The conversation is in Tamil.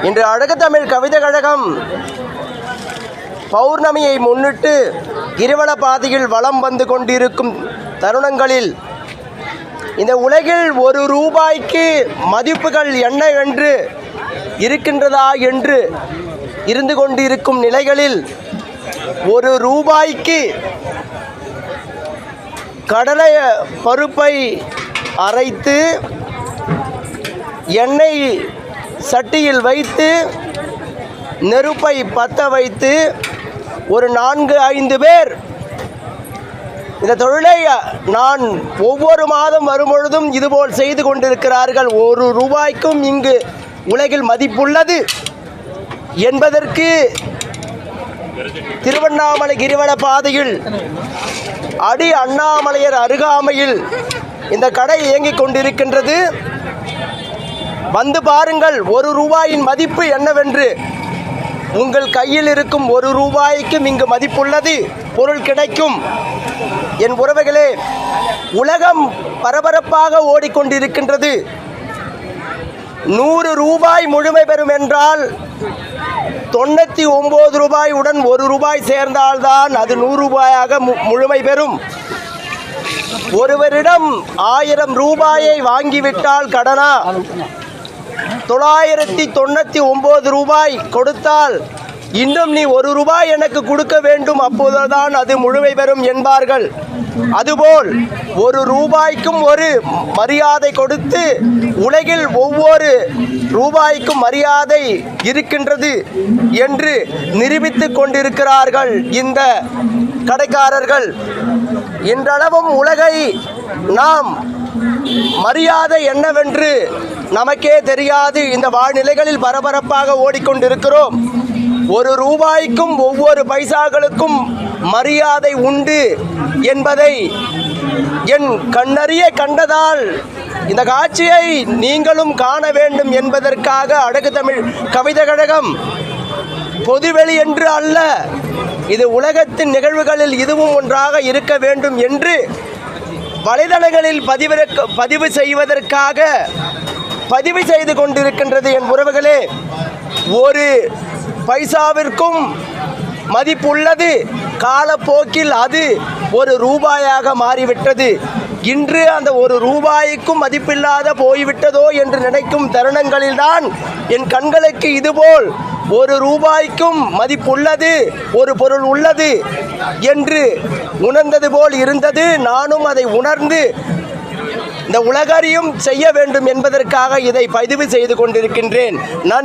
இன்று அழகுத்தமிழ் கவிதை கழகம் பௌர்ணமியை முன்னிட்டு கிரிவல பாதையில் வலம் வந்து கொண்டிருக்கும் தருணங்களில் இந்த உலகில் ஒரு ரூபாய்க்கு மதிப்புகள் என்ன என்று இருக்கின்றதா என்று இருந்து கொண்டிருக்கும் நிலைகளில் ஒரு ரூபாய்க்கு கடலை பருப்பை அரைத்து எண்ணெய் சட்டியில் வைத்து நெருப்பை பற்ற வைத்து ஒரு 4-5 பேர் இந்த தொழிலை நான் ஒவ்வொரு மாதம் வரும்பொழுதும் இதுபோல் செய்து கொண்டிருக்கிறார்கள். ஒரு ரூபாய்க்கும் இங்கு உலகில் மதிப்புள்ளது என்பதற்கு திருவண்ணாமலை கிரிவல பாதையில் அடி அண்ணாமலையர் அருகாமையில் இந்த கடை இயங்கிக் கொண்டிருக்கின்றது. வந்து பாருங்கள், ஒரு ரூபாயின் மதிப்பு என்னவென்று. உங்கள் கையில் இருக்கும் ஒரு ரூபாய்க்கும் இங்கு மதிப்புள்ளது, பொருள் கிடைக்கும். என் உறவுகளே, உலகம் பரபரப்பாக ஓடிக்கொண்டிருக்கின்றது. 100 ரூபாய் முழுமை பெறும் என்றால் 99 ரூபாயுடன் 1 ரூபாய் சேர்ந்தால்தான் அது 100 ரூபாயாக முழுமை பெறும். ஒருவரிடம் 1000 ரூபாயை வாங்கிவிட்டால் கடனா 999 ரூபாய் கொடுத்தால் இன்னும் நீ 1 ரூபாய் எனக்கு கொடுக்க வேண்டும், அப்போதுதான் அது முழுமை பெறும் என்பார்கள். அதுபோல் 1 ரூபாய்க்கும் ஒரு மரியாதை கொடுத்து உலகில் ஒவ்வொரு ரூபாய்க்கும் மரியாதை இருக்கின்றது என்று நிரூபித்துக் கொண்டிருக்கிறார்கள் இந்த கடைக்காரர்கள். இன்றளவும் உலகை நாம் மரியாதை என்னவென்று நமக்கே தெரியாது. இந்த வாழ்நிலைகளில் பரபரப்பாக ஓடிக்கொண்டிருக்கிறோம். 1 ரூபாய்க்கும் ஒவ்வொரு பைசாக்களுக்கும் மரியாதை உண்டு என்பதை என் கண்ணறிய கண்டதால் இந்த காட்சியை நீங்களும் காண வேண்டும் என்பதற்காக அழகுத்தமிழ் கவிதை கழகம் பொதுவெளி என்று அல்ல, இது உலகத்தின் நிகழ்வுகளில் இதுவும் ஒன்றாக இருக்க வேண்டும் என்று வலைதளங்களில் பதிவு செய்வதற்காக பதிவு செய்து கொண்டிருக்கின்றது. என் உறவுகளே, ஒரு பைசாவிற்கும் மதிப்புள்ளது. காலப்போக்கில் அது 1 ரூபாயாக மாறிவிட்டது. இன்று அந்த 1 ரூபாய்க்கும் மதிப்பில்லாத போய்விட்டதோ என்று நினைக்கும் தருணங்களில்தான் என் கண்களுக்கு இதுபோல் 1 ரூபாய்க்கும் மதிப்புள்ளது, ஒரு பொருள் உள்ளது என்று உணர்ந்தது போல் இருந்தது. நானும் அதை உணர்ந்து இந்த உலகறியும் செய்ய வேண்டும் என்பதற்காக இதை பதிவு செய்து கொண்டிருக்கின்றேன்.